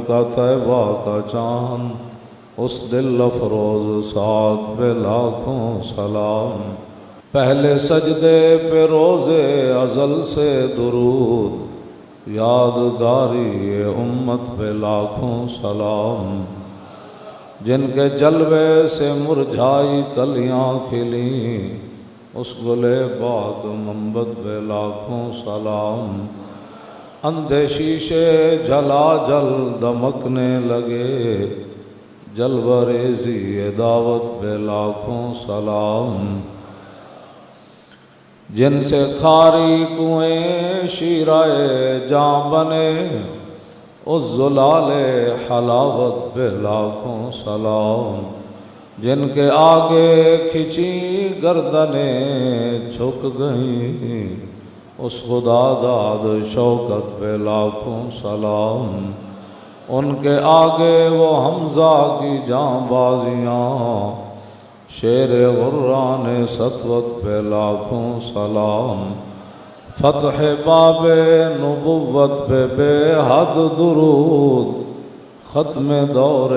کا طیبہ کا چاند، اس دل افروز ساتھ پہ لاکھوں سلام۔ پہلے سجدے پہ روز ازل سے درود، یادگاری امت پہ لاکھوں سلام۔ جن کے جلوے سے مرجھائی کلیاں کھلیں، اس گلے پاک منبت پہ لاکھوں سلام۔ اندھے شیشے جلا جل دمکنے لگے، جلوہ ریزی دعوت پہ لاکھوں سلام۔ جن سے کھاری کنویں شیرائے جاں بنے، اس زلال حلاوت پہ لاکھوں سلام۔ جن کے آگے کھچی گردنیں جھک گئیں، اس خدا داد شوکت پہ لاکھوں سلام۔ ان کے آگے وہ حمزہ کی جاں بازیاں، شیر غران سطوت پہ لاکھوں سلام۔ فتح باب نبوت پہ بے حد درود، ختم دور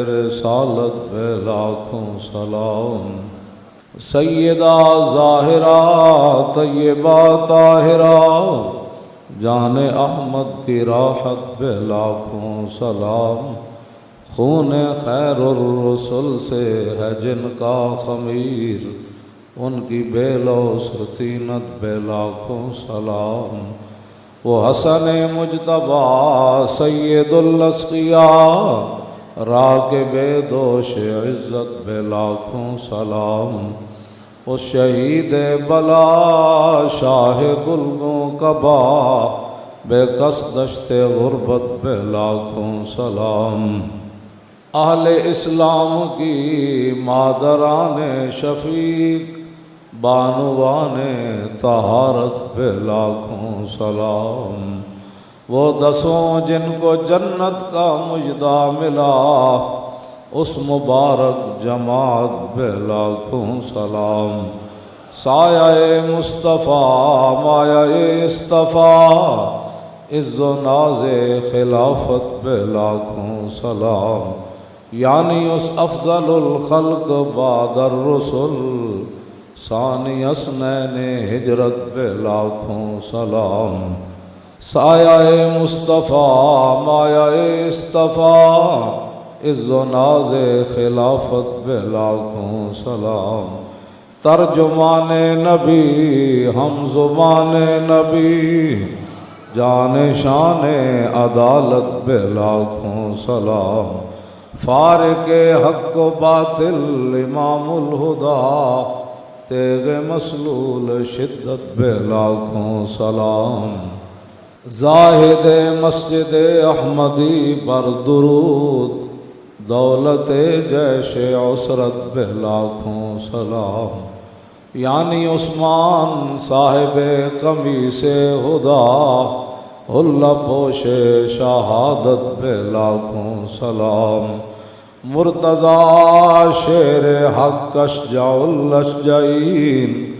رسالت پہ لاکھوں سلام۔ سیدہ ظاہرہ طیبہ طاہرہ، جان احمد کی راحت پہ لاکھوں سلام۔ خون خیر الرسل سے ہے جن کا خمیر، ان کی بے لوث طینت پہ لاکھوں سلام۔ وہ حسن مجتبیٰ سید الاسقیاء، راکب دوش عزت پہ لاکھوں سلام۔ وہ شہید بلا شاہ گلگوں کبا، بے کس دشت غربت پہ لاکھوں سلام۔ اہل اسلام کی مادران شفیق، بانوان طہارت پہ لاکھوں سلام۔ وہ دسوں جن کو جنت کا مژدہ ملا، اس مبارک جماعت پہ لاکھوں سلام۔ سایہ مصطفیٰ مایہ اصطفیٰ، عز و ناز خلافت پہ لاکھوں سلام۔ یعنی اس افضل الخلق بعد الرسل، ثانی اثنین ہجرت پہ لاکھوں سلام۔ سایہ مصطفیٰ مایہ اصطفیٰ، عز و ناز خلافت پہ لاکھوں سلام۔ ترجمان نبی ہم زبان نبی، جان شان عدالت پہ لاکھوں سلام۔ فارق حق و باطل امام الہدیٰ، تیغ مسلول شدت پہ لاکھوں سلام۔ زاہد مسجد احمدی پر درود، دولت جیش عسرت پہ لاکھوں سلام۔ یعنی عثمان صاحب قمیص ہدا، حلہ پوش شہادت پہ لاکھوں سلام۔ مرتضیٰ شیر حق اشجع الاشجعین،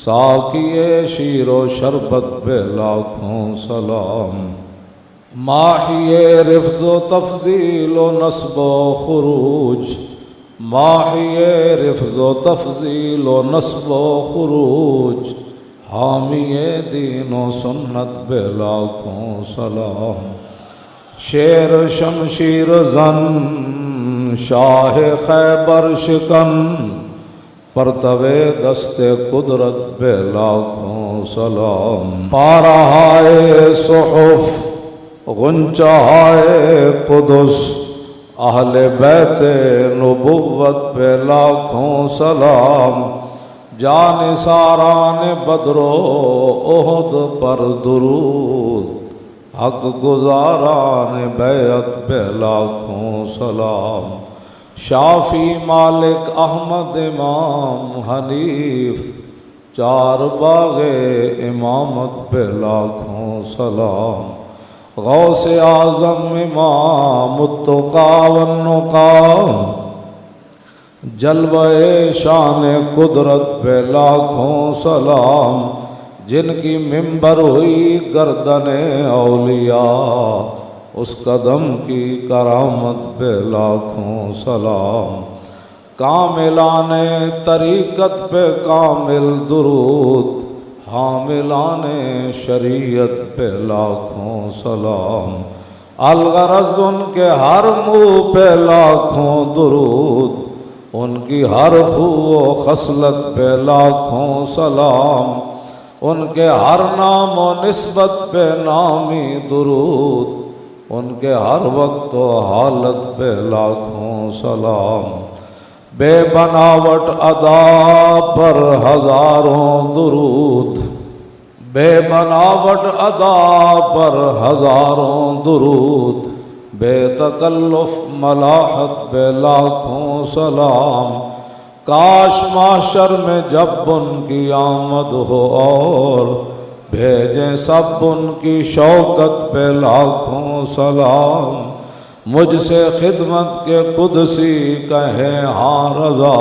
ساقی شیر و شربت پہ لاکھوں سلام۔ ماحی رفض و تفضیل و نصب و خروج، ماحی رفض و تفضیل و نصب و خروج، حامی دین و سنت پہ لاکھوں سلام۔ شیر شمشیر زن شاہ خیبر شکن، پرتوے دست قدرت پہ لاکھوں سلام۔ پارہائے صحف غنچہائے قدس، اہل بیت نبوت پہ لاکھوں سلام۔ جان ساران بدر و احد پر درود، حق گزاران بیعت پہ لاکھوں سلام۔ شافی مالک احمد امام حنیف، چار باغ امامت پہ لاکھوں سلام۔ غوث اعظم امام التقیٰ والنقیٰ، جلوہ شان قدرت پہ لاکھوں سلام۔ جن کی منبر ہوئی گردن اولیاء، اس قدم کی کرامت پہ لاکھوں سلام، کاملان طریقت پہ کامل درود، حاملان شریعت پہ لاکھوں سلام، الغرض ان کے ہر منہ پہ لاکھوں درود، ان کی ہر خو و خصلت پہ لاکھوں سلام، ان کے ہر نام و نسبت پہ نامی درود، ان کے ہر وقت و حالت پہ لاکھوں سلام، بے بناوٹ ادا پر ہزاروں درود، بے بناوٹ ادا پر ہزاروں درود، بے تکلف ملاحت پہ لاکھوں سلام، کاش محشر میں جب ان کی آمد ہو اور بھیجیں سب ان کی شوکت پہ لاکھوں سلام، مجھ سے خدمت کے قدسی کہیں ہاں رضا،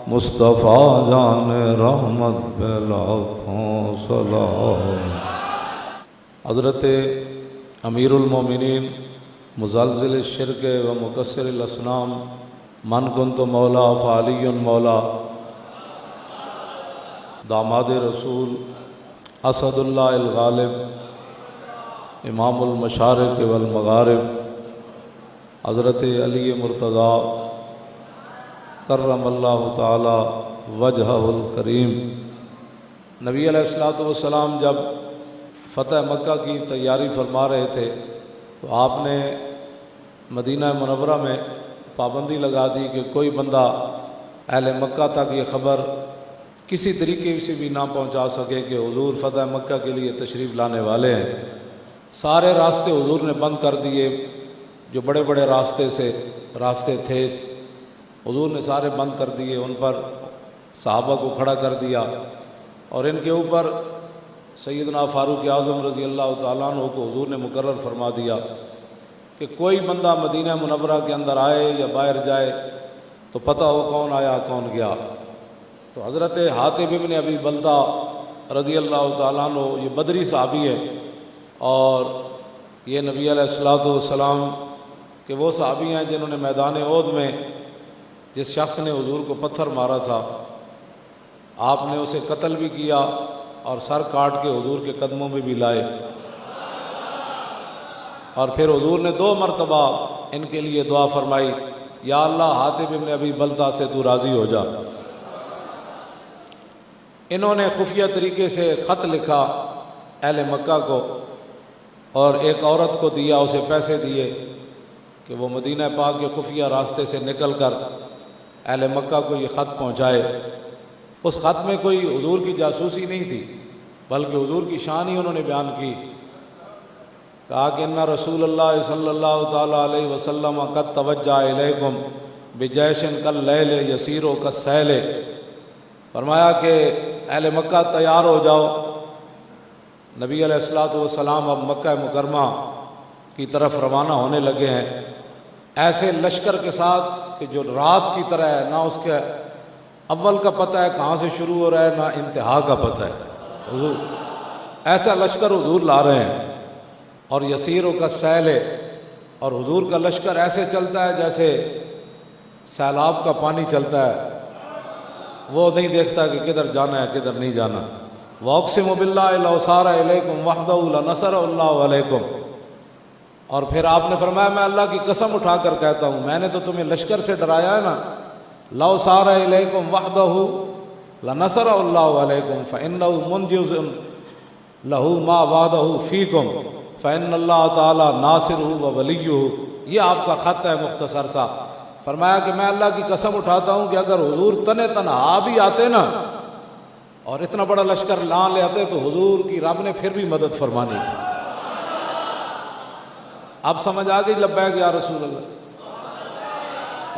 مصطفیٰ جان رحمت پہ لاکھوں سلام۔ حضرت امیر المومنین مزلزل الشرک و مکسر الاسنام من کنت مولا فعلی مولا، داماد رسول اسد اللہ الغالب، امام المشارق والمغارب، حضرت علی مرتضیٰ کرم اللہ تعالی وجہہ الکریم، نبی علیہ الصلوۃ والسلام جب فتح مکہ کی تیاری فرما رہے تھے تو آپ نے مدینہ منورہ میں پابندی لگا دی کہ کوئی بندہ اہل مکہ تک یہ خبر کسی طریقے سے بھی نہ پہنچا سکے کہ حضور فتح مکہ کے لیے تشریف لانے والے ہیں۔ سارے راستے حضور نے بند کر دیے، جو بڑے بڑے راستے تھے حضور نے سارے بند کر دیے، ان پر صحابہ کو کھڑا کر دیا اور ان کے اوپر سیدنا فاروق اعظم رضی اللہ تعالیٰ عنہ کو حضور نے مقرر فرما دیا کہ کوئی بندہ مدینہ منورہ کے اندر آئے یا باہر جائے تو پتہ ہو کون آیا کون گیا۔ تو حضرت حاتب ابن ابی بلتہ رضی اللہ تعالیٰ عنہ یہ بدری صحابی ہے، اور یہ نبی علیہ الصلوۃ والسلام کہ وہ صحابی ہیں جنہوں نے میدان احد میں جس شخص نے حضور کو پتھر مارا تھا آپ نے اسے قتل بھی کیا اور سر کاٹ کے حضور کے قدموں میں بھی لائے، اور پھر حضور نے 2 مرتبہ ان کے لیے دعا فرمائی، یا اللہ حاتب ابن ابی بلتہ سے تو راضی ہو جا۔ انہوں نے خفیہ طریقے سے خط لکھا اہل مکہ کو اور ایک عورت کو دیا، اسے پیسے دیے کہ وہ مدینہ پاک کے خفیہ راستے سے نکل کر اہل مکہ کو یہ خط پہنچائے۔ اس خط میں کوئی حضور کی جاسوسی نہیں تھی، بلکہ حضور کی شان ہی انہوں نے بیان کی، کہا کہ ان رسول اللہ صلی اللہ تعالیٰ علیہ وسلم قد توجہ الیکم بجیش کاللیل یسیر کالسیل، فرمایا کہ اہل مکہ تیار ہو جاؤ، نبی علیہ الصلوۃ والسلام اب مکہ مکرمہ کی طرف روانہ ہونے لگے ہیں، ایسے لشکر کے ساتھ کہ جو رات کی طرح ہے، نہ اس کے اول کا پتہ ہے کہاں سے شروع ہو رہا ہے، نہ انتہا کا پتہ ہے، حضور ایسا لشکر حضور لا رہے ہیں، اور یسیر کا سیل ہے، اور حضور کا لشکر ایسے چلتا ہے جیسے سیلاب کا پانی چلتا ہے، وہ نہیں دیکھتا کہ کدھر جانا ہے کدھر نہیں جانا۔ وَأُقْسِمُ بِاللَّهِ لَوْ سَارَ إِلَيْكُمْ وَحْدَهُ لَنَصَرَهُ اللَّهُ عَلَيْكُمْ، اور پھر آپ نے فرمایا میں اللہ کی قسم اٹھا کر کہتا ہوں، میں نے تو تمہیں لشکر سے ڈرایا ہے نا، لَوْ سَارَ إِلَيْكُمْ وَحْدَهُ لَنَصَرَهُ اللَّهُ عَلَيْكُمْ فَإِنَّهُ مُنْجِزٌ لَهُ مَا وَعَدَهُ فِيكُمْ فَإِنَّ اللَّهَ تَعَالَى نَاصِرُهُ وَوَلِيُّهُ۔ یہ آپ کا خط ہے مختصر سا، فرمایا کہ میں اللہ کی قسم اٹھاتا ہوں کہ اگر حضور تنہا بھی آتے نا اور اتنا بڑا لشکر لان لے آتے تو حضور کی رب نے پھر بھی مدد فرمانی تھی۔ اب سمجھ آ گئی لبیک یا رسول اللہ۔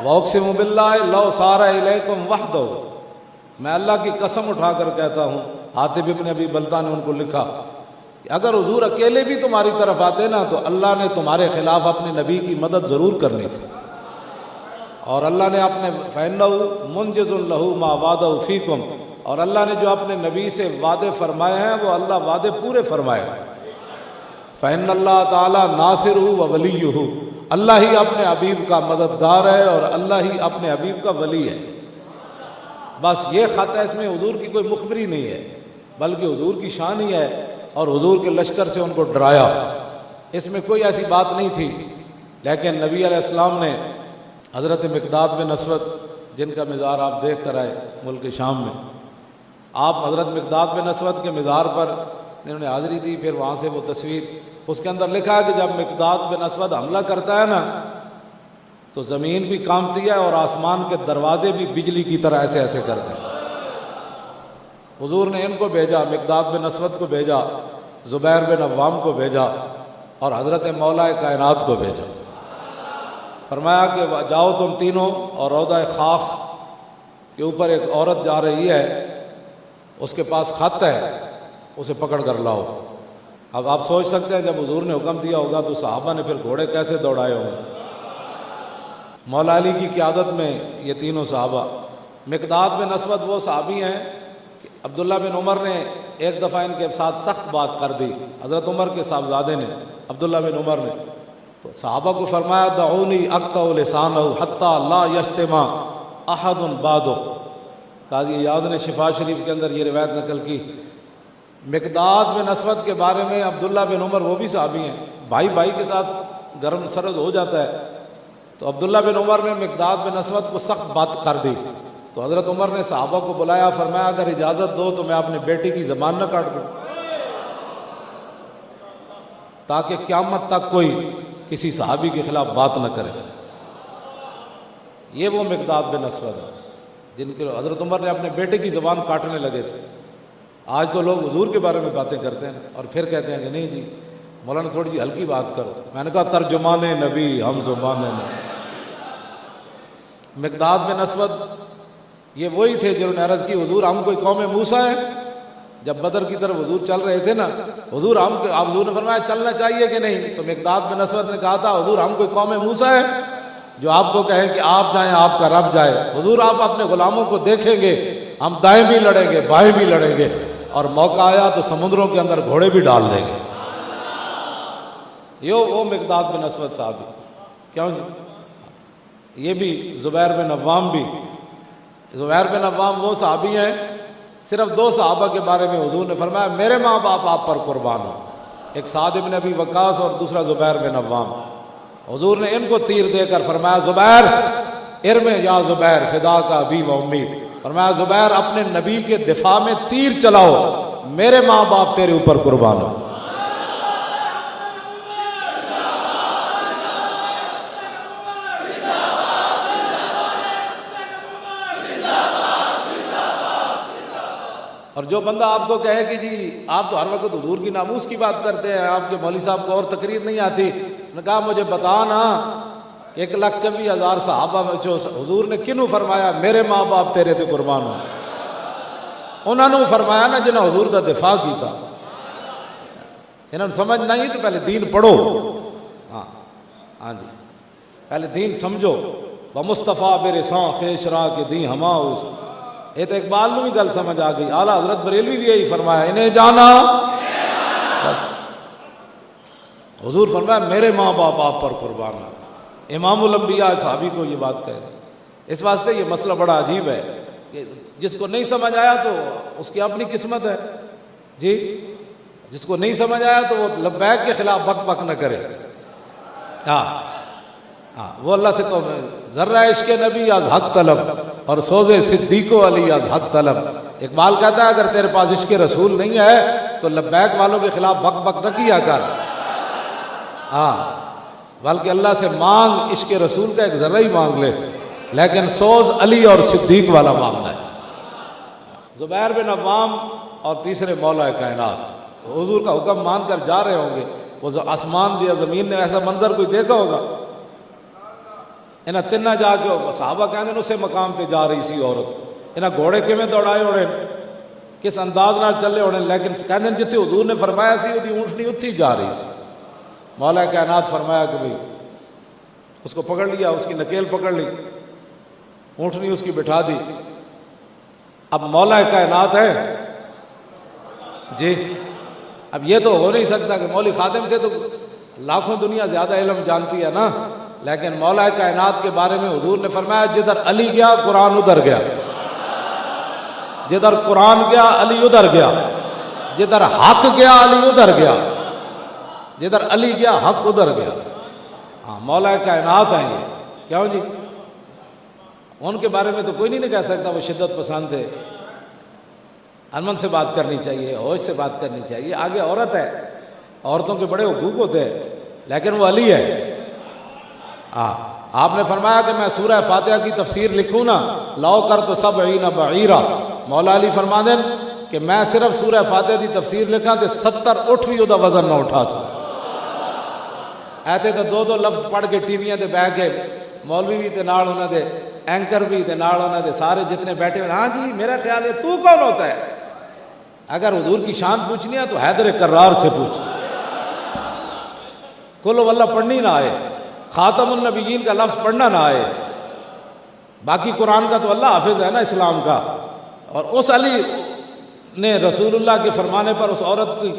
وَأُقْسِمُ بِاللَّهِ لَوْ سَارَ إِلَيْكُمْ وَحْدَهُ، میں اللہ کی قسم اٹھا کر کہتا ہوں، حاتب ابن ابی بلتہ نے ان کو لکھا کہ اگر حضور اکیلے بھی تمہاری طرف آتے نا تو اللہ نے تمہارے خلاف اپنے نبی کی مدد ضرور کرنی تھی، اور اللہ نے اپنے فَإِنَّهُ مُنْجِزٌ لَهُ مَا وَعَدَهُ فِيكُمْ، اور اللہ نے جو اپنے نبی سے وعدے فرمائے ہیں وہ اللہ وعدے پورے فرمائے۔ فإن اللہ تعالی ناصرہ و ولیہ، اللہ ہی اپنے حبیب کا مددگار ہے اور اللہ ہی اپنے حبیب کا ولی ہے۔ بس یہ خط ہے، اس میں حضور کی کوئی مخبری نہیں ہے، بلکہ حضور کی شان ہی ہے، اور حضور کے لشکر سے ان کو ڈرایا، اس میں کوئی ایسی بات نہیں تھی۔ لیکن نبی علیہ السلام نے حضرت مقداد بن اسود، جن کا مزار آپ دیکھ کر آئے ملک شام میں، آپ حضرت مقداد بن اسود کے مزار پر انہوں نے حاضری دی، پھر وہاں سے وہ تصویر، اس کے اندر لکھا ہے کہ جب مقداد بن اسود حملہ کرتا ہے نا تو زمین بھی کانپتی ہے اور آسمان کے دروازے بھی بجلی کی طرح ایسے ایسے کرتے ہیں۔ حضور نے ان کو بھیجا، مقداد بن اسود کو بھیجا، زبیر بن عوام کو بھیجا، اور حضرت مولا کائنات کو بھیجا۔ فرمایا کہ جاؤ تم تینوں، اور روضہ خاف کے اوپر ایک عورت جا رہی ہے، اس کے پاس خط ہے، اسے پکڑ کر لاؤ۔ اب آپ سوچ سکتے ہیں جب حضور نے حکم دیا ہوگا تو صحابہ نے پھر گھوڑے کیسے دوڑائے ہوں گے۔ مولا علی کی قیادت میں یہ تینوں صحابہ، مقداد بن اسود وہ صحابی ہیں کہ عبداللہ بن عمر نے ایک دفعہ ان کے ساتھ سخت بات کر دی، حضرت عمر کے صاحبزادے نے، عبداللہ بن عمر نے، تو صحابہ کو فرمایا دعونی اقطع لسانہ حتی لا یجتمع احد بعدہ۔ قاضی اعیاض نے شفا شریف کے اندر یہ روایت نقل کی۔ مقداد بن اسود کے بارے میں عبداللہ بن عمر وہ بھی صحابی ہیں، بھائی بھائی کے ساتھ گرم سرد ہو جاتا ہے، تو عبداللہ بن عمر نے مقداد بن اسود کو سخت بات کر دی، تو حضرت عمر نے صحابہ کو بلایا، فرمایا اگر اجازت دو تو میں اپنے بیٹے کی زبان نہ کاٹ دوں، تاکہ قیامت تک کوئی کسی صحابی کے خلاف بات نہ کرے۔ یہ وہ مقداد بن اسود ہے جن کے حضرت عمر نے اپنے بیٹے کی زبان کاٹنے لگے تھے۔ آج تو لوگ حضور کے بارے میں باتیں کرتے ہیں اور پھر کہتے ہیں کہ نہیں جی مولانا تھوڑی سی ہلکی بات کرو۔ میں نے کہا ترجمان نبی ہم زبان نبی۔ مقداد بن اسود یہ وہی تھے جنہوں نے عرض کی حضور ہم کوئی قوم موسیٰ ہے۔ جب بدر کی طرف حضور چل رہے تھے نا، حضور نے فرمایا چلنا چاہیے کہ نہیں، تو مقداد بن اسود نے کہا تھا حضور ہم کوئی قوم موسیٰ ہے جو آپ کو کہے کہ آپ جائیں آپ کا رب جائے۔ حضور آپ اپنے غلاموں کو دیکھیں گے، ہم دائیں بھی لڑیں گے بائیں بھی لڑیں گے، اور موقع آیا تو سمندروں کے اندر گھوڑے بھی ڈال دیں گے۔ وہ مقداد بن اسود صاحب کیوں جی؟ یہ بھی زبیر بن عوام بھی، زبیر بن عوام وہ صحابی ہیں، صرف دو صحابہ کے بارے میں حضور نے فرمایا میرے ماں باپ آپ پر قربان ہو، ایک سعد بن ابی وقاص اور دوسرا زبیر بن عوام۔ حضور نے ان کو تیر دے کر فرمایا زبیر ارم یا زبیر فدا کا ابی و امی، فرمایا زبیر اپنے نبی کے دفاع میں تیر چلاؤ، میرے ماں باپ تیرے اوپر قربان ہو۔ اور جو بندہ آپ کو کہے کہ جی آپ تو ہر وقت حضور کی ناموس کی بات کرتے ہیں، آپ کے مولوی صاحب کو اور تقریر نہیں آتی، نے کہا مجھے بتا نا 1,24,000 صحابہ میں جو حضور نے کنوں فرمایا میرے ماں باپ تیرے تے قربان ہو، انہوں نے فرمایا نا جنہوں حضور کا دفاع کیتا۔ انہوں نے سمجھ نہیں تو پہلے دین پڑھو، ہاں جی پہلے دین سمجھو۔ بمصطفیٰ برساں خیش را کے دین ہما اس، یہ تو اقبال میں بھی گل سمجھ آ گئی۔ اعلیٰ حضرت بریلوی بھی یہی فرمایا انہیں جانا، حضور فرمایا میرے ماں باپ آپ پر قربان ہیں۔ امام الانبیاء صحابی کو یہ بات کہہ رہے۔ اس واسطے یہ مسئلہ بڑا عجیب ہے کہ جس کو نہیں سمجھ آیا تو اس کی اپنی قسمت ہے جی، جس کو نہیں سمجھ آیا تو وہ لبیک کے خلاف بک بک نہ کرے۔ ہاں وہ اللہ سے تو ذرہ عشق نبی از حق طلب اور سوز صدیق و علی از حق طلب۔ اقبال کہتا ہے اگر تیرے پاس عشق رسول نہیں ہے تو لبیک والوں کے خلاف بک بک نہ کیا کر، بلکہ اللہ سے مانگ، عشق رسول کا ایک ذرہ ہی مانگ لے، لیکن سوز علی اور صدیق والا مانگنا ہے۔ زبیر بن عوام اور تیسرے مولا کائنات حضور کا حکم مان کر جا رہے ہوں گے، وہ آسمان یا زمین نے ایسا منظر کوئی دیکھا ہوگا؟ انہیں تنہ جا کے صحابہ کہنے اسے مقام تے جا رہی سی عورت، انہیں گھوڑے کیویں دوڑائے ہونے، کس انداز نال چلے ہونے، لیکن کہنے جتنے حضور نے فرمایا سی وہ اونٹنی اتھی جا رہی سی۔ مولا کائنات فرمایا کہ بھئی اس کو پکڑ لیا، اس کی نکیل پکڑ لی، اونٹنی اس کی بٹھا دی۔ اب مولا کائنات ہے جی، اب یہ تو ہو نہیں سکتا کہ مولوی خادم سے تو لاکھوں دنیا زیادہ علم جانتی ہے نا، لیکن مولا کائنات کے بارے میں حضور نے فرمایا جدھر علی گیا قرآن ادھر گیا، جدھر قرآن گیا علی ادھر گیا، جدھر حق گیا علی ادھر گیا، جدھر علی گیا حق ادھر گیا۔ ہاں مولا کائنات ہیں یہ، کیوں جی؟ ان کے بارے میں تو کوئی نہیں کہہ سکتا وہ شدت پسند ہے۔ امن سے بات کرنی چاہیے، ہوش سے بات کرنی چاہیے۔ آگے عورت ہے، عورتوں کے بڑے حقوق ہوتے ہیں، لیکن وہ علی ہے۔ آپ نے فرمایا کہ میں سورہ فاتحہ کی تفسیر لکھوں نا، لو کر تو سب بعیرا، مولا علی فرما دیں کہ میں صرف سورہ فاتحہ کی تفسیر لکھا کہ 70 اٹھ بھی وہ وزن نہ اٹھا سکتا۔ ایسے تو دو دو لفظ پڑھ کے ٹی ویاں تے بہ کے مولوی بھی تے نال انہاں دے، اینکر بھی تے نال انہاں دے، سارے جتنے بیٹھے ہوئے، ہاں جی میرا خیال ہے تو کون ہوتا ہے؟ اگر حضور کی شان پوچھنی ہے تو حیدر کرار سے پوچھ، کل واللہ پڑھنی نہ آئے، خاتم النبیین کا لفظ پڑھنا نہ آئے، باقی قرآن کا تو اللہ حافظ ہے نا اسلام کا۔ اور اس علی نے رسول اللہ کے فرمانے پر اس عورت کی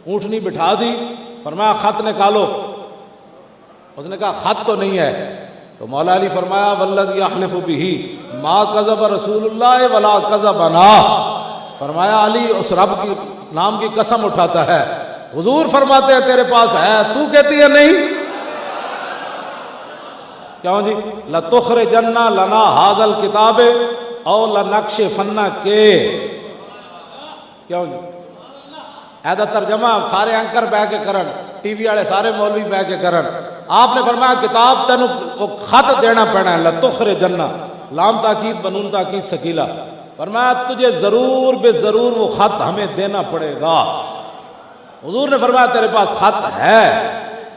اونٹنی بٹھا دی، فرمایا خط نکالو۔ اس نے کہا خط تو نہیں ہے، تو مولا علی فرمایا والذی احلف بہ ما کذب رسول اللہ ولا کذبنا، فرمایا علی اس رب کی نام کی قسم اٹھاتا ہے، حضور فرماتے ہیں تیرے پاس ہے، تو کہتی ہے نہیں۔ کیوں جی؟ لتخرجن لنا ھذا الکتاب او لنکشفن کے، کیوں جی؟ ایدا ترجمہ سارے اینکر بہ کے کرن، ٹی وی والے سارے مولوی بہ کے کرن۔ آپ نے فرمایا کتاب تینوں وہ خط دینا پڑنا ہے، لتخرجن، لام تاکید بنون تاکید ثقیلہ، فرمایا تجھے ضرور بے ضرور وہ خط ہمیں دینا پڑے گا۔ حضور نے فرمایا تیرے پاس خط ہے،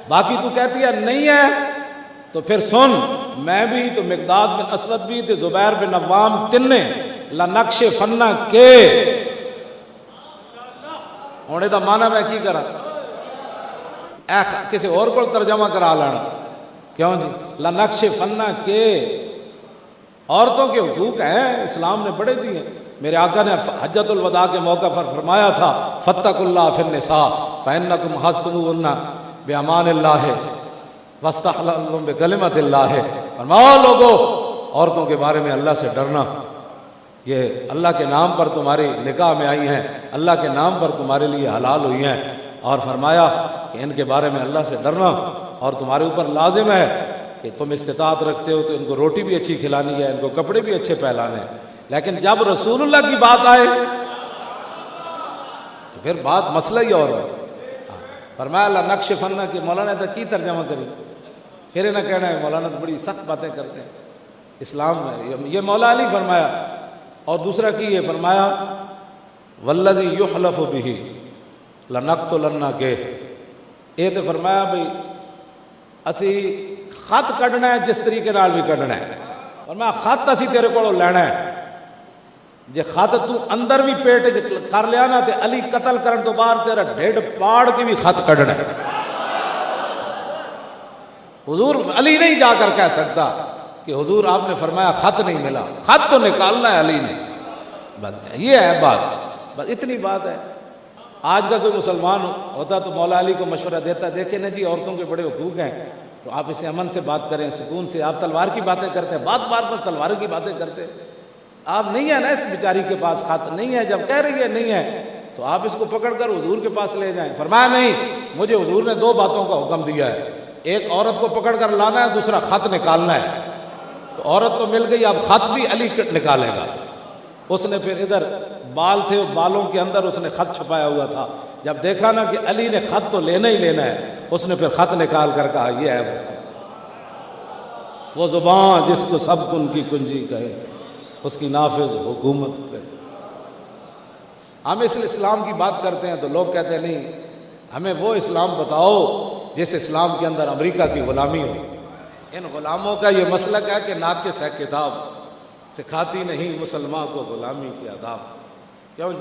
باقی تو کہتی ہے نہیں ہے، تو پھر سن، میں بھی تو مقداد بن اسود بھی تو زبیر بن عوام تنے لنکشفن کے، ہونے دا معنی میں کی کرا کسی اور کو ترجمہ کرا لینا، کیوں جی؟ لنکشفن کے، عورتوں کے حقوق ہیں، اسلام نے بڑے دیے ہیں۔ میرے آقا نے حجۃ الوداع کے موقع پر فرمایا تھا فاتقوا اللہ فی النساء فانکم حصبتموہن بامان اللہ واستحللتم بکلمۃ اللہ، فرماؤ لوگو عورتوں کے بارے میں اللہ سے ڈرنا، یہ اللہ کے نام پر تمہاری نکاح میں آئی ہیں، اللہ کے نام پر تمہارے لیے حلال ہوئی ہیں، اور فرمایا کہ ان کے بارے میں اللہ سے ڈرنا، اور تمہارے اوپر لازم ہے کہ تم استطاعت رکھتے ہو تو ان کو روٹی بھی اچھی کھلانی ہے، ان کو کپڑے بھی اچھے پہلانے ہیں، لیکن جب رسول اللہ کی بات آئے تو پھر بات مسئلہ ہی اور ہے۔ فرمایا لنکشفن کہ مولانا نے کی ترجمہ کری، پھر نہ کہنا ہے مولانا تو بڑی سخت باتیں کرتے ہیں اسلام میں، یہ مولا علی فرمایا۔ اور دوسرا کی یہ فرمایا والذی یحلف بہ لنقتلن کے، یہ تو فرمایا بھئی اسی خط کڈنا ہے جس طریقے نال بھی کڈنا ہے، فرمایا خط اسی تیرے کو لینا ہے، جے خط تو اندر بھی پیٹ کر لیا نا تے علی قتل کرن تو بعد تیرا ڈھڈ پاڑ کے بھی خط کڈنا ہے۔ حضور علی نہیں جا کر کہہ سکتا کہ حضور آپ نے فرمایا خط نہیں ملا، خط تو نکالنا ہے علی نے، بس یہ ہے بات، بس اتنی بات ہے۔ آج کا کوئی مسلمان ہوتا تو مولا علی کو مشورہ دیتا، دیکھیں نا جی عورتوں کے بڑے حقوق ہیں، تو آپ اسے امن سے بات کریں، سکون سے، آپ تلوار کی باتیں کرتے ہیں، بات بار پر تلوار کی باتیں کرتے ہیں، آپ نہیں ہے نا اس بیچاری کے پاس خط نہیں ہے، جب کہہ رہی ہے نہیں ہے تو آپ اس کو پکڑ کر حضور کے پاس لے جائیں۔ فرمایا نہیں، مجھے حضور نے 2 باتوں کا حکم دیا ہے، ایک عورت کو پکڑ کر لانا ہے، دوسرا خط نکالنا ہے۔ تو عورت تو مل گئی، اب خط بھی علی نکالے گا۔ اس نے پھر ادھر بال تھے، بالوں کے اندر اس نے خط چھپایا ہوا تھا، جب دیکھا نا کہ علی نے خط تو لینا ہی لینا ہے، اس نے پھر خط نکال کر کہا یہ ہے وہ زبان جس کو سب کن کی کنجی کہے، اس کی نافذ حکومت پہ۔ ہم اس اسلام کی بات کرتے ہیں تو لوگ کہتے ہیں نہیں، ہمیں وہ اسلام بتاؤ جس اسلام کے اندر امریکہ کی غلامی ہو۔ ان غلاموں کا یہ مسلک ہے کہ ناقص ہے کتاب، سکھاتی نہیں مسلمان کو غلامی کے آداب۔ کیوں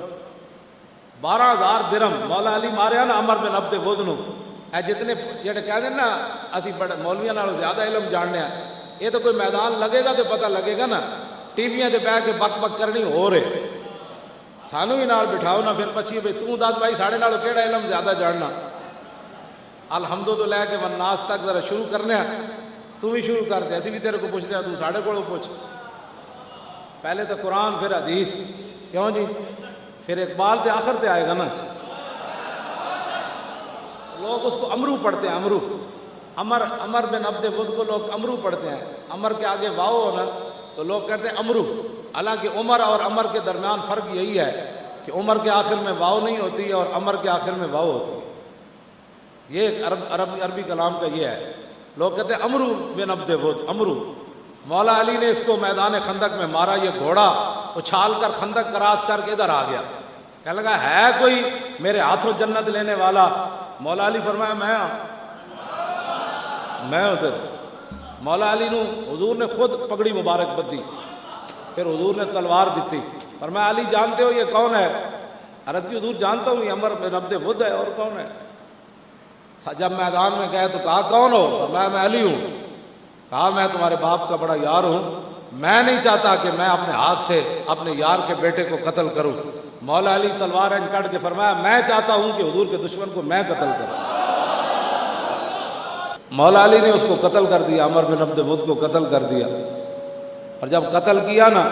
12,000 درہم مولا علی ماریا نا عمر بن عبد ودنو، اے جتنے جڑے کہتے ہیں نا اسی بڑے مولویاں نالوں زیادہ علم جاننے ہیں، یہ تو کوئی میدان لگے گا تو پتہ لگے گا نا، ٹی ویاں تے بیٹھ کے بک بک کرنی ہو رہے، سانو بھی نال بٹھاؤ نہ پھر پچھیے بھائی تو دس بھائی ساڑھے نالوں کیڑا علم زیادہ جاننا. الحمد تو لے کے والناس تک ذرا شروع کرنے ہیں. تو بھی شروع کر دے, اسی بھی تیرے کو پوچھتے ہیں, تو ساڑھے کو پوچھ. پہلے تو قرآن پھر حدیث, کیوں جی؟ پھر اقبال تے آخر تے آئے گا نا. لوگ اس کو امرو پڑھتے ہیں, امرو, امر بن عبد بدھ کو لوگ امرو پڑھتے ہیں. امر کے آگے واو ہونا تو لوگ کہتے ہیں امرو. حالانکہ عمر اور امر کے درمیان فرق یہی ہے کہ عمر کے آخر میں واو نہیں ہوتی ہے اور امر کے آخر میں واو ہوتی ہے. یہ ایک عربی کلام کا یہ ہے. لوگ کہتے ہیں امرو بن عبد بدھ, امرو. مولا علی نے اس کو میدان خندق میں مارا. یہ گھوڑا اچھال کر خندق کراس کر کے ادھر آ گیا. کہنے لگا ہے کوئی میرے ہاتھوں جنت لینے والا؟ مولا علی فرمایا میں ہوں. پھر مولا علی نو حضور نے خود پگڑی مبارک بدی. پھر حضور نے تلوار دیتی. فرمایا علی جانتے ہو یہ کون ہے؟ عرض کی حضور جانتا ہوں, یہ عمر بن عبد بدھ ہے. اور کون ہے؟ جب میدان میں گئے تو کہا کون ہو؟ فرمایا میں علی ہوں. کہا میں تمہارے باپ کا بڑا یار ہوں, میں نہیں چاہتا کہ میں اپنے ہاتھ سے اپنے یار کے بیٹے کو قتل کروں. مولا علی تلوار کاٹ کے فرمایا میں چاہتا ہوں کہ حضور کے دشمن کو میں قتل کروں. مولا علی نے اس کو قتل کر دیا, عمر بن عبد بدھ کو قتل کر دیا. اور جب قتل کیا نا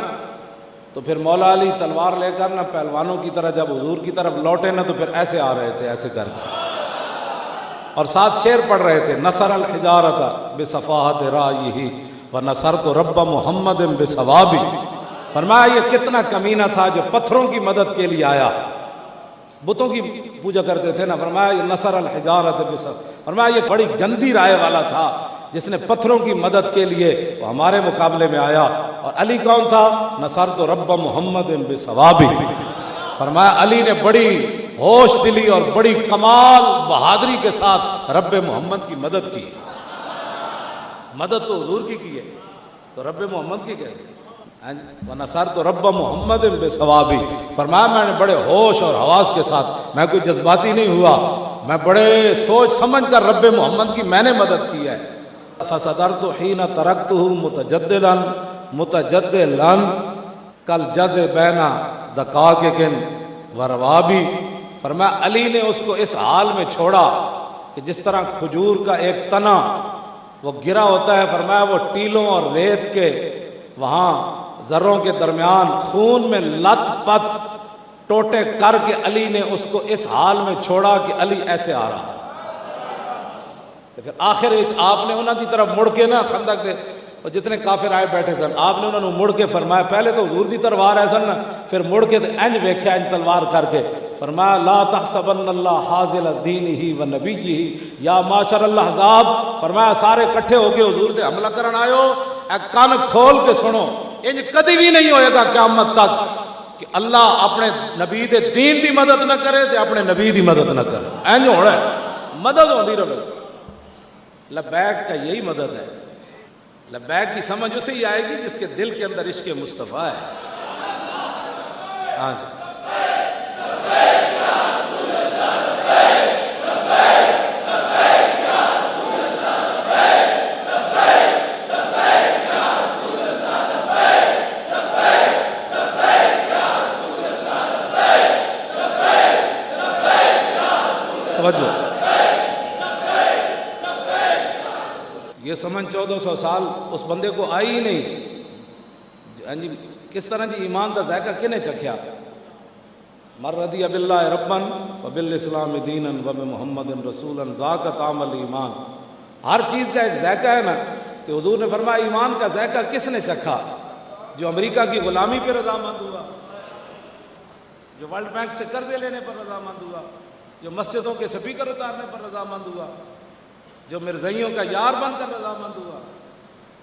تو پھر مولا علی تلوار لے کر نا پہلوانوں کی طرح جب حضور کی طرف لوٹے نا تو پھر ایسے آ رہے تھے, ایسے کر کے, اور ساتھ شعر پڑھ رہے تھے, نصر الحجارۃ بصفاحۃ رائہ ونصرت رب محمد بثوابی. فرمایا یہ کتنا کمینہ تھا جو پتھروں کی مدد کے لیے آیا. بتوں کی پوجا کرتے تھے نا. فرمایا یہ نصر الحجارۃ بصفاحۃ, فرمایا یہ بڑی گندی رائے والا تھا جس نے پتھروں کی مدد کے لیے وہ ہمارے مقابلے میں آیا. اور علی کون تھا؟ نصرت رب محمد بثوابی. فرمایا علی نے بڑی ہوش دلی اور بڑی کمال بہادری کے ساتھ رب محمد کی مدد کی. مدد تو حضور کی ہے تو رب محمد کی کیسے؟ وَنَصَرْتُ رَبَّ مُحَمَّدٍ بِثَوَابِهِ. فرمایا میں نے بڑے ہوش اور حواس کے ساتھ, میں کوئی جذباتی نہیں ہوا, میں بڑے سوچ سمجھ کر رب محمد کی میں نے مدد کی ہے. فَصَدَرْتُ حِينَ تَرَكْتُهُ مُتَجَدِّلًا كَالْجَزِ بَيْنَ دَقَائِقٍ وَرَوَابِ. فرمایا علی نے اس کو اس حال میں چھوڑا کہ جس طرح کھجور کا ایک تنا وہ گرا ہوتا ہے. فرمایا وہ ٹیلوں اور ریت کے وہاں ذروں کے درمیان خون میں لت پت ٹوٹے کر کے علی نے اس کو اس حال میں چھوڑا کہ علی ایسے آ رہا. تو پھر آخر آپ نے انہوں کی طرف مڑ کے نا خندق دے اور جتنے کافر آئے بیٹھے سن, آپ نے انہوں نے مڑ کے فرمایا, پہلے تو حضور دی طرف آ رہے سن نا, پھر مڑ کے انج ویکھیا انج تلوار کر کے. فرمایا لا تحسبن اللہ حاضل دینہ و نبیہ یا معاشر الاحزاب. فرمایا سارے کٹھے ہو کے حضور دے حملہ کرن آئے ہو, کان کھول کے سنو, انج کدی بھی نہیں ہوئے گا قیامت تک کہ اللہ اپنے نبی دے دین دی مدد نہ کرے تے اپنے نبی دی مدد نہ کرے. انج ہونا ہے, مدد ہوندی رہے. لبیک کا یہی مدد ہے. لبیک کی سمجھ اسے ہی آئے گی جس کے دل کے اندر عشق مصطفیٰ ہے. ہاں جی, یہ سمجھ 1400 سال اس بندے کو آئی ہی نہیں. کس طرح جی ایمان کا ذائقہ کنے چکھیا؟ من رضی باللہ ربًا وبالاسلام دینا وبمحمد رسولا ذاق طعم الایمان. ہر چیز کا ایک ذائقہ ہے نا. کہ حضور نے فرمایا ایمان کا ذائقہ کس نے چکھا؟ جو امریکہ کی غلامی پہ رضامند ہوا, جو ورلڈ بینک سے قرضے لینے پر رضامند ہوا, جو مسجدوں کے سپیکر اتارنے پر رضامند ہوا, جو مرزائیوں کا یار بن کر رضامند ہوا,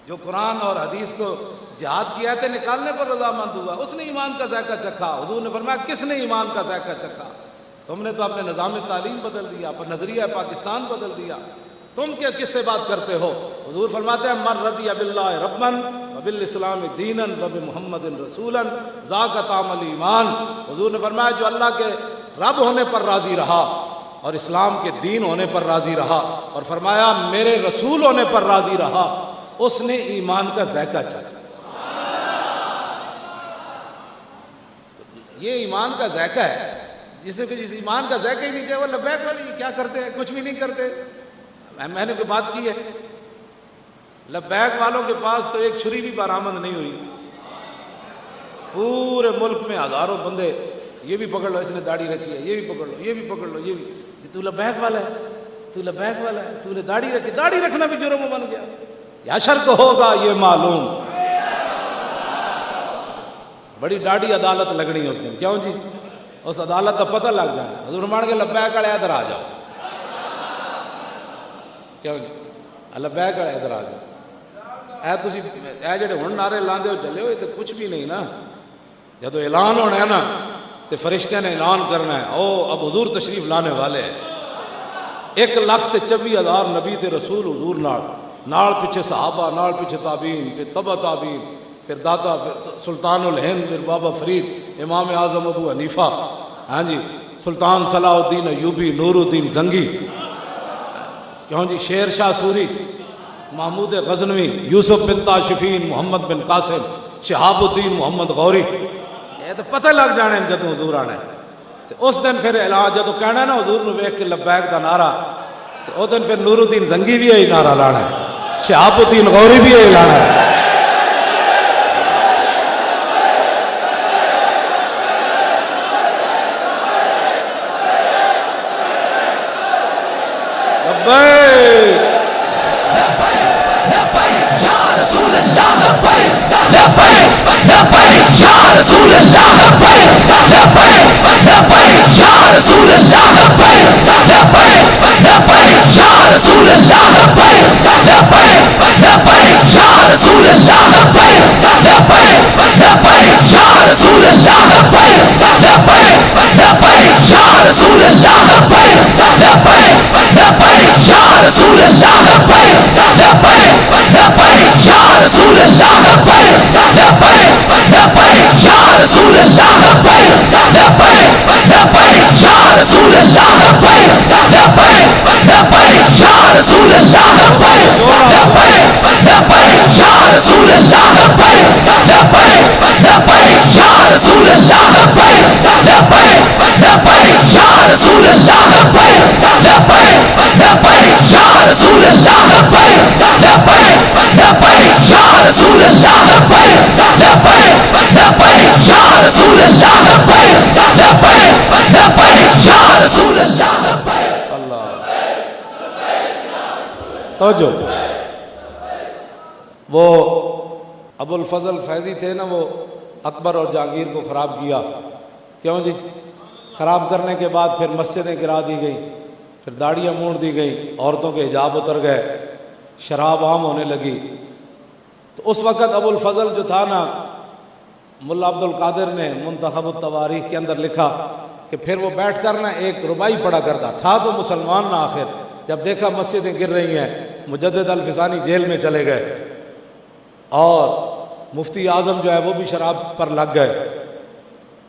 جو قرآن اور حدیث کو جہاد کی آیتیں نکالنے پر رضامند ہوا, اس نے ایمان کا ذائقہ چکھا. حضور نے فرمایا کس نے ایمان کا ذائقہ چکھا؟ تم نے تو اپنے نظام تعلیم بدل دیا, اپنا نظریہ پاکستان بدل دیا, تم کیا کس سے بات کرتے ہو؟ حضور فرماتے ہیں من رضی باللہ ربًا وبالاسلام دینا وبمحمد رسولا ذاق طعم الایمان. حضور نے فرمایا جو اللہ کے رب ہونے پر راضی رہا اور اسلام کے دین ہونے پر راضی رہا, اور فرمایا میرے رسول ہونے پر راضی رہا, اس نے ایمان کا ذائقہ چکھا. یہ ایمان کا ذائقہ ہے، جسے کہ جس ایمان کا ذائقہ ہی نہیں کیا وہ لبیک والے یہ کیا کرتے ہیں؟ کچھ بھی نہیں کرتے۔ میں نے کوئی بات کی ہے؟ لبیک والوں کے پاس تو ایک چھری بھی برآمد نہیں ہوئی، پورے ملک میں ہزاروں بندے، یہ بھی پکڑ لو اس نے داڑھی رکھی ہے، یہ بھی پکڑ لو، یہ بھی پکڑ لو، یہ بھی، تو لبیک والا ہے، تو لبیک والا ہے، تو نے داڑھی رکھی، داڑھی رکھنا بھی جرم بن گیا، یا شرک ہوگا یہ معلوم۔ بڑی ڈاڑھی عدالت لگنی ہے اس دن، کیوں جی؟ اس عدالت کا پتہ لگ جائے، حضور مان کے لبیک والے ادھر آ جاؤ، کیوں جی؟ لبیک والے ادھر آ جاؤ، اے تسی اے جڑے ہن نعرے لاندے ہو چلے ہو، یہ تو کچھ بھی نہیں نا۔ جب اعلان ہونا ہے نا تو فرشتے نے اعلان کرنا ہے، او اب حضور تشریف لانے والے ہیں۔ 1,24,000 نبی تے رسول حضور نال پیچھے صحابہ، نال پیچھے تابعین، پھر تبع تابعین، پھر دادا، پھر سلطان الہند، پھر بابا فرید، امام اعظم ابو حنیفہ، ہاں جی، سلطان صلاح الدین ایوبی، نور الدین زنگی، کیوں جی، شیر شاہ سوری، محمود غزنوی، یوسف بن تاشفین، محمد بن قاسم، شہاب الدین محمد غوری، یہ تو پتہ لگ جانے جدوں حضور آنا ہے۔ تو اس دن پھر اعلان جدوں کہنا ہے نا حضور نو ویکھ کے لبیک دا نعرہ، تو اس دن پھر نور الدین زنگی بھی یہی نعرہ لانا ہے، شہاب الدین غوری بھی یہی لانا ہے۔ توجہ، وہ ابو الفضل فیضی تھے نا، وہ اکبر اور جہانگیر کو خراب کیا، کیوں جی؟ خراب کرنے کے بعد پھر مسجدیں گرا دی گئی، پھر داڑیاں موڑ دی گئی، عورتوں کے حجاب اتر گئے، شراب عام ہونے لگی۔ تو اس وقت ابو الفضل جو تھا نا، ملا عبد القادر نے منتخب التواریخ کے اندر لکھا کہ پھر وہ بیٹھ کر نا ایک ربائی پڑھا کرتا تھا، تو مسلمان نہ آخر جب دیکھا مسجدیں گر رہی ہیں، مجدد الفسانی جیل میں چلے گئے، اور مفتی اعظم جو ہے وہ بھی شراب پر لگ گئے،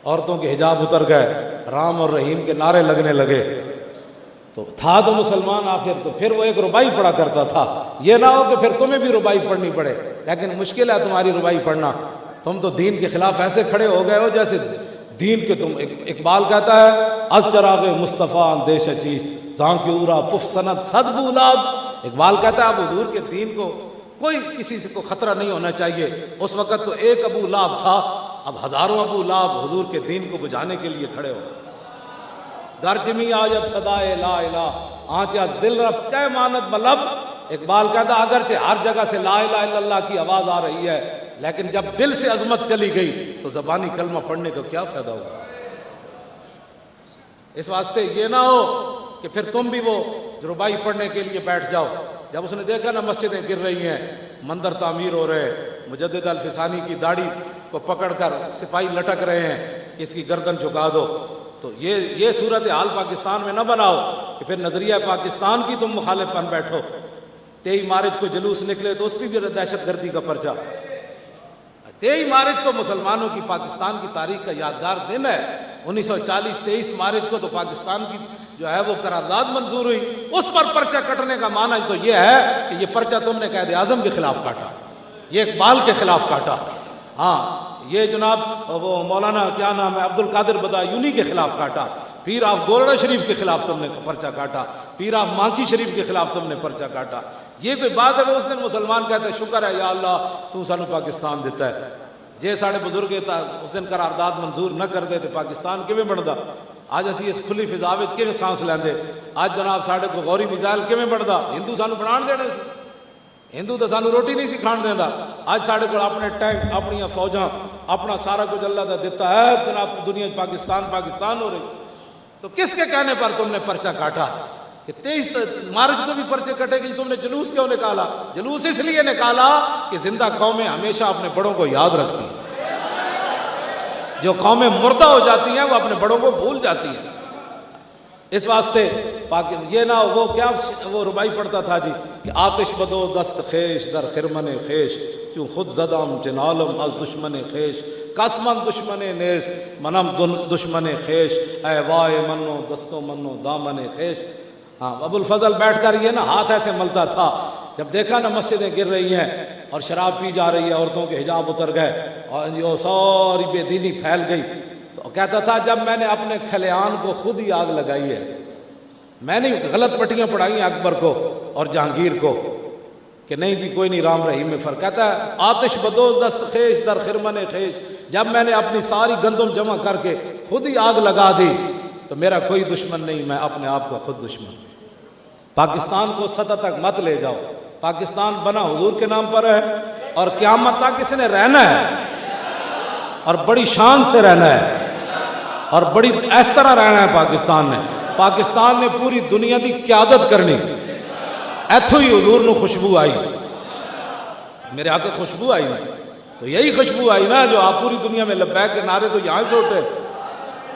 عورتوں کے حجاب اتر گئے، رام اور رحیم کے نعرے لگنے لگے، تو تھا تو مسلمان آخر، تو پھر وہ ایک ربائی پڑھا کرتا تھا۔ یہ نہ ہو کہ پھر تمہیں بھی ربائی پڑھنی پڑے، لیکن مشکل ہے تمہاری ربائی پڑھنا، تم تو دین کے خلاف ایسے کھڑے ہو گئے ہو جیسے دین کے تم، اقبال کہتا ہے از چراغ مصطفیٰ اندیش چیز زاں کی اورا پف سند صد بولاد، اقبال کہتا ہے اب حضور کے دین کو کوئی کسی سے کو خطرہ نہیں ہونا چاہیے۔ اس وقت تو ایک ابو لہب تھا، اب ہزاروں ابو لہب حضور کے دین کو بجھانے کے لیے کھڑے ہو۔ گرجمی آجب صدائے لا الہ آنچ از دل رفت کہ مانت بلب، اقبال کہتا اگرچہ ہر جگہ سے لا الہ الا اللہ کی آواز آ رہی ہے، لیکن جب دل سے عظمت چلی گئی تو زبانی کلمہ پڑھنے کا کیا فائدہ ہوگا؟ اس واسطے یہ نہ ہو کہ پھر تم بھی وہ ربائی پڑھنے کے لیے بیٹھ جاؤ۔ جب اس نے دیکھا نا مسجدیں گر رہی ہیں، مندر تعمیر ہو رہے، مجدد الفسانی کی داڑھی کو پکڑ کر سپاہی لٹک رہے ہیں کہ اس کی گردن جھکا دو، تو یہ صورتحال پاکستان میں نہ بناؤ کہ پھر نظریہ پاکستان کی تم مخالف بن بیٹھو۔ 23 مارچ کو جلوس نکلے تو اس کی بھی دہشت گردی کا پرچہ۔ 23 مارچ کو مسلمانوں کی پاکستان کی تاریخ کا یادگار دن ہے۔ 1940 23 مارچ کو تو پاکستان کی جو ہے وہ قرارداد منظور ہوئی، اس پر پرچہ کٹنے کا معنی تو یہ ہے کہ یہ پرچہ تم نے قائد اعظم کے خلاف کاٹا، یہ اقبال کے خلاف کاٹا۔ ہاں، یہ جناب وہ مولانا کیا نام ہے عبد القادر بدایونی کے خلاف کاٹا، پیر آف گولڑا شریف کے خلاف تم نے پرچہ کاٹا، پیر آف مانکی شریف کے خلاف تم نے پرچہ کاٹا. یہ کوئی بات ہے؟ اس دن مسلمان کہتے ہیں شکر ہے یا اللہ تو سانو پاکستان دیتا ہے. جے ساڑے بزرگ اس دن قرارداد منظور نہ کر دے تو پاکستان کیویں بندا؟ آج اسی اس کھلی فضا وچ کیویں سانس لیندے؟ آج جناب ساڑے کو غوری میزائل کیویں بندا؟ ہندو سانو بنان دینے سی؟ ہندو تو سانو روٹی نہیں سی کھان دیندا. آج ساڑے کو اپنے ٹینک، اپنی فوجاں، اپنا سارا کچھ اللہ کا دیتا ہے. جناب دنیا پاکستان پاکستان ہو رہی. تو کس کے کہنے پر تم نے پرچہ کاٹا کہ 23 مارچ کو بھی پرچے کٹے گی؟ تم نے جلوس کیوں نکالا؟ جلوس اس لیے نکالا کہ زندہ قومیں ہمیشہ اپنے بڑوں کو یاد رکھتی ہیں. جو قومیں مردہ ہو جاتی ہیں وہ اپنے بڑوں کو بھول جاتی ہیں. اس واسطے یہ نہ وہ کیا وہ ربائی پڑھتا تھا جی کہ آتش بدو دست خیش در خرمن خیش چوں خود زدم جنالم از دشمن خیش قسمن دشمن نیز منم دشمن خیش اے وائے منو دستو منو دامن خیش. ہاں ابو الفضل بیٹھ کر یہ نا ہاتھ ایسے ملتا تھا جب دیکھا نا مسجدیں گر رہی ہیں اور شراب پی جا رہی ہے، عورتوں کے حجاب اتر گئے اور یہ ساری بے دینی پھیل گئی، تو کہتا تھا جب میں نے اپنے کھلیان کو خود ہی آگ لگائی ہے. میں نے غلط پٹیاں پڑھائی ہیں اکبر کو اور جہانگیر کو کہ نہیں جی کوئی نہیں رام رحیم میں فرق. کہتا ہے آتش بدوز دست خیش در خرمن خیش، جب میں نے اپنی ساری گندم جمع کر کے خود ہی آگ لگا دی تو میرا کوئی دشمن نہیں، میں اپنے آپ کو خود دشمن. پاکستان کو سطح تک مت لے جاؤ. پاکستان بنا حضور کے نام پر ہے اور قیامت تک اس نے رہنا ہے اور بڑی شان سے رہنا ہے اور بڑی اس طرح رہنا ہے. پاکستان نے پوری دنیا کی قیادت کرنی. ایتھو ہی حضور نو خوشبو آئی، میرے آقا خوشبو آئی نا، تو یہی خوشبو آئی نا جو آپ پوری دنیا میں لبیک کے نعرے تو یہاں سے اٹھے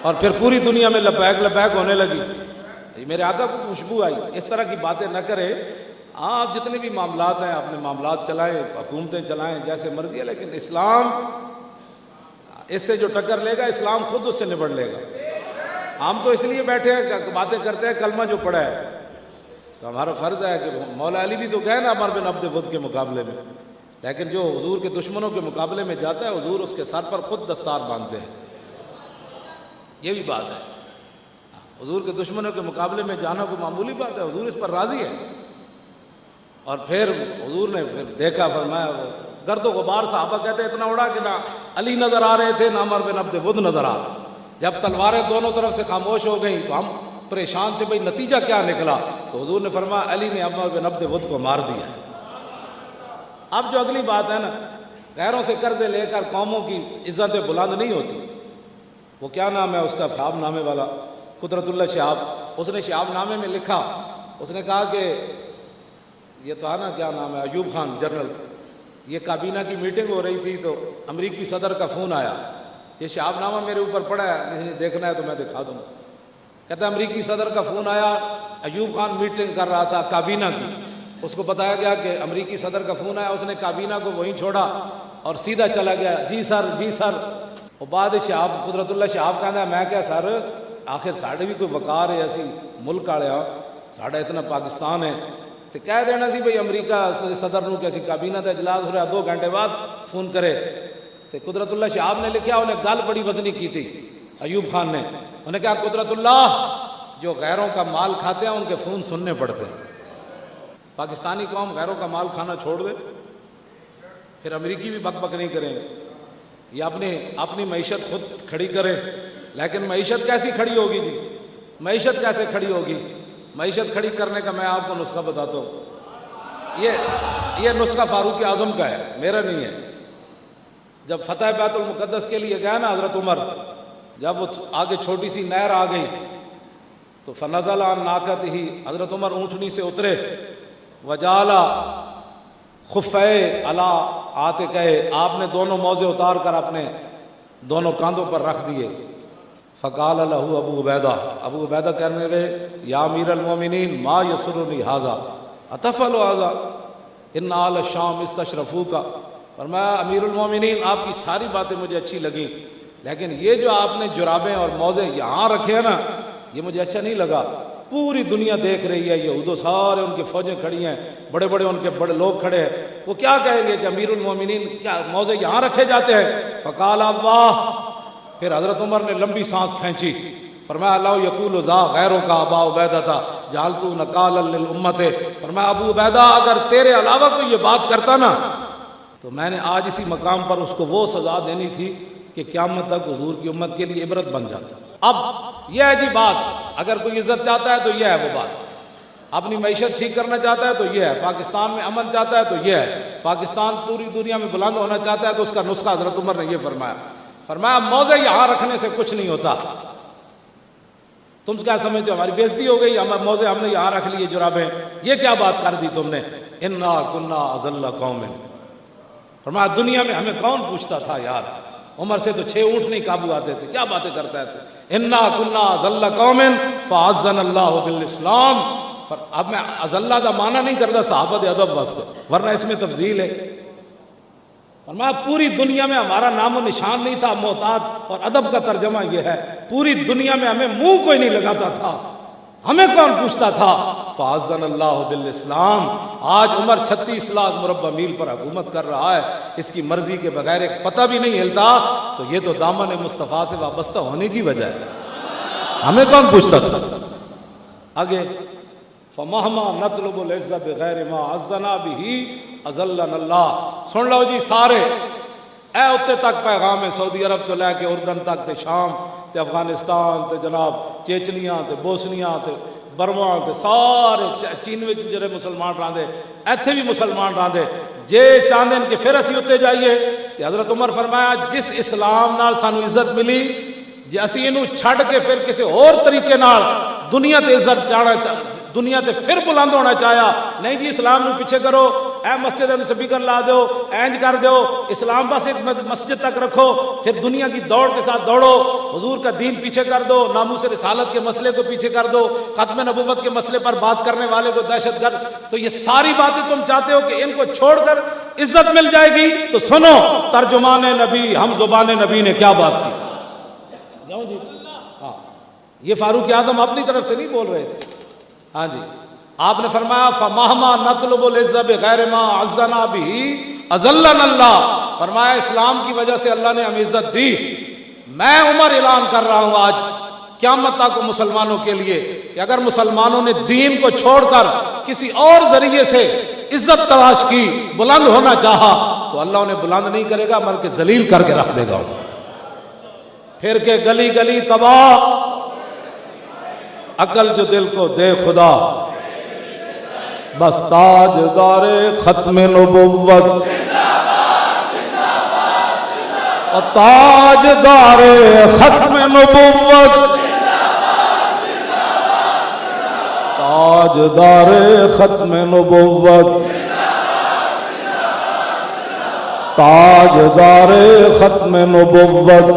اور پھر پوری دنیا میں لبیک لبیک ہونے لگی. میرے آقا کو خوشبو آئی. اس طرح کی باتیں نہ کرے. آپ جتنے بھی معاملات ہیں اپنے معاملات چلائیں، حکومتیں چلائیں جیسے مرضی ہے، لیکن اسلام اس سے جو ٹکر لے گا اسلام خود اس سے نبڑ لے گا. ہم تو اس لیے بیٹھے ہیں باتیں کرتے ہیں کلمہ جو پڑھا ہے تو ہمارا فرض ہے کہ مولا علی بھی تو گئے نا عمر بن عبد ود کے مقابلے میں، لیکن جو حضور کے دشمنوں کے مقابلے میں جاتا ہے حضور اس کے سر پر خود دستار باندھتے ہیں. یہ بھی بات ہے. حضور کے دشمنوں کے مقابلے میں جانا کوئی معمولی بات ہے. حضور اس پر راضی ہے. اور پھر حضور نے پھر دیکھا، فرمایا گرد و غبار صحابہ کہتے ہیں اتنا اڑا کہ نہ علی نظر آ رہے تھے نہ عمر بن عبد ود نظر آ رہے. جب تلواریں دونوں طرف سے خاموش ہو گئیں تو ہم پریشان تھے بھئی نتیجہ کیا نکلا. تو حضور نے فرمایا علی نے عمر بن عبد ود کو مار دیا. اب جو اگلی بات ہے نا، غیروں سے قرضے لے کر قوموں کی عزتیں بلند نہیں ہوتی. وہ کیا نام ہے اس کا شہاب نامے والا، قدرت اللہ شہاب، اس نے شہاب نامے میں لکھا، اس نے کہا کہ یہ تو ہے نا کیا نام ہے ایوب خان جنرل، یہ کابینہ کی میٹنگ ہو رہی تھی تو امریکی صدر کا فون آیا. یہ شہاب نامہ میرے اوپر پڑا ہے، کسی نے دیکھنا ہے تو میں دکھا دوں. کہتا ہے امریکی صدر کا فون آیا، ایوب خان میٹنگ کر رہا تھا کابینہ کی. اس کو بتایا گیا کہ امریکی صدر کا فون آیا. اس نے کابینہ کو وہیں چھوڑا اور سیدھا چلا گیا. جی سر جی سر. اور بعد شہاب قدرت اللہ شہاب کہنا ہے میں کیا سر آخر ساڑھے بھی کوئی وقار ہے اسی ملک آڑے ساڑھا اتنا پاکستان ہے تو کہہ دینا سی بھئی امریکہ صدر نو کہ اسی کابینہ دا اجلاس ہو رہا 2 گھنٹے بعد فون کرے. تو قدرت اللہ شہاب نے لکھا، انہیں گل بڑی وزنی کی تھی ایوب خان نے. انہیں کہا قدرت اللہ جو غیروں کا مال کھاتے ہیں ان کے فون سننے پڑتے ہیں. پاکستانی قوم غیروں کا مال کھانا چھوڑ دے پھر امریکی بھی بک بک نہیں کریں گے. یہ اپنی معیشت خود کھڑی کرے. لیکن معیشت کیسی کھڑی ہوگی جی؟ معیشت کیسے کھڑی ہوگی؟ معیشت کھڑی کرنے کا میں آپ کو نسخہ بتاتا ہوں. یہ نسخہ فاروق اعظم کا ہے، میرا نہیں ہے. جب فتح بیت المقدس کے لیے گیا نا حضرت عمر، جب وہ آگے چھوٹی سی نہر آ گئی تو فنزل عن ناقتہ، حضرت عمر اونٹنی سے اترے، وجالا خفے علی عاتقہ، آپ نے دونوں موزے اتار کر اپنے دونوں کاندھوں پر رکھ دیے. فقال له ابو عبیدہ کہنے لگے یا امیر المومنین ما یسرنی ھذا اتفعل ھذا ان آل الشام استشرفوک. فرمایا امیر المومنین آپ کی ساری باتیں مجھے اچھی لگیں، لیکن یہ جو آپ نے جرابیں اور موزے یہاں رکھے ہیں نا یہ مجھے اچھا نہیں لگا. پوری دنیا دیکھ رہی ہے، یہود سارے ان کی فوجیں کھڑی ہیں، بڑے بڑے ان کے بڑے لوگ کھڑے ہیں. وہ کیا کہیں گے کہ امیر المومنین کیا موضع یہاں رکھے جاتے ہیں؟ فقال اللہ، پھر حضرت عمر نے لمبی سانس کھینچی، فرمایا اللہ یقول ذا غیروں کا ابا عبیدہ تھا جعلت نکالا للامت، فرمایا ابو عبیدہ اگر تیرے علاوہ کوئی یہ بات کرتا نا تو میں نے آج اسی مقام پر اس کو وہ سزا دینی تھی کہ قیامت تک حضور کی امت کے لیے عبرت بن جاتا۔ اب یہ ہے جی بات، اگر کوئی عزت چاہتا ہے تو یہ ہے وہ بات، اپنی معیشت ٹھیک کرنا چاہتا ہے تو یہ ہے، پاکستان میں امن چاہتا ہے تو یہ ہے، پاکستان پوری دنیا میں بلند ہونا چاہتا ہے تو اس کا نسخہ حضرت عمر نے یہ فرمایا موضع یہاں رکھنے سے کچھ نہیں ہوتا۔ تم کیا سمجھتے ہو ہماری بےزتی ہو گئی، موضع ہم نے یہاں رکھ لیے جرابیں، یہ کیا بات کر دی تم نے؟ انا کنا اذل قوم، فرمایا دنیا میں ہمیں کون پوچھتا تھا یار، عمر سے تو 6 اونٹ نہیں قابو آتے تھے، کیا باتیں کرتا ہے تو؟ انا کنا اذل قوم فاعزنا اللہ بالاسلام۔ اب میں اذلہ کا معنی نہیں کرتا صحابت ادب واسطے، ورنہ اس میں تفضیل ہے۔ فرمایا پوری دنیا میں ہمارا نام و نشان نہیں تھا، محتاط اور ادب کا ترجمہ یہ ہے پوری دنیا میں ہمیں منہ کوئی نہیں لگاتا تھا، ہمیں کون پوچھتا تھا؟ فاعزنا اللہ بالاسلام۔ آج عمر 36 لاکھ مربع میل پر حکومت کر رہا ہے، اس کی مرضی کے بغیر ایک پتہ بھی نہیں ہلتا، تو یہ تو دامن مصطفیٰ سے وابستہ ہونے کی وجہ ہے، ہمیں کون پوچھتا تھا؟ آگے فَمَهْمَا نَطْلُبُ الْعِزَّ بِغَيْرِ مَا عَزَّنَا بِهِ أَذَلَّنَا اللَّهُ۔ سن لو جی سارے، اے اتے تک پیغام ہے سعودی عرب تو لے کے اردن تک تے شام تے افغانستان تے جناب چیچنیاں تے بوسنیاں تے برما تے سارے چین وچ جڑے مسلمان رہندے ایتھے بھی مسلمان رہندے جے چاہندے کہ پھر اسی اتنے جائیے تے حضرت عمر فرمایا جس اسلام نال سانو عزت ملی جے اسی اینو چھڈ کے پھر کسی اور طریقے نال دنیا تے عزت چاہنا دنیا تے پھر بلند ہونا چاہیا، نہیں جی اسلام نو پیچھے کرو، اے مسجد میں سپیکر لا دو، اینج کر دو، اسلام بس ایک مسجد تک رکھو، پھر دنیا کی دوڑ کے ساتھ دوڑو، حضور کا دین پیچھے کر دو، ناموس رسالت کے مسئلے کو پیچھے کر دو، ختم نبوت کے مسئلے پر بات کرنے والے کو دہشت گرد، تو یہ ساری باتیں تم چاہتے ہو کہ ان کو چھوڑ کر عزت مل جائے گی؟ تو سنو ترجمان نبی ہم زبان نبی نے کیا بات کی؟ جاؤ جی، ہاں یہ فاروق اعظم اپنی طرف سے نہیں بول رہے تھے، ہاں جی آپ نے فرمایا فَمَهْمَا نَطْلُبُ الْعِزَّ بِغَيْرِ مَا عَزَّنَا بِهِ أَذَلَّنَا اللَّهُ۔ فرمایا اسلام کی وجہ سے اللہ نے ہمیں عزت دی، میں عمر اعلان کر رہا ہوں آج قیامت تک مسلمانوں کے لیے کہ اگر مسلمانوں نے دین کو چھوڑ کر کسی اور ذریعے سے عزت تلاش کی، بلند ہونا چاہا، تو اللہ انہیں بلند نہیں کرے گا بلکہ ذلیل کر کے رکھ دے گا، پھر کے گلی گلی تباہ، عقل جو دل کو دے خدا، بس تاجدار ختم نبوت، تاجدار ختم نبوت، تاجدار ختم نبوت، تاجدار ختم نبوت،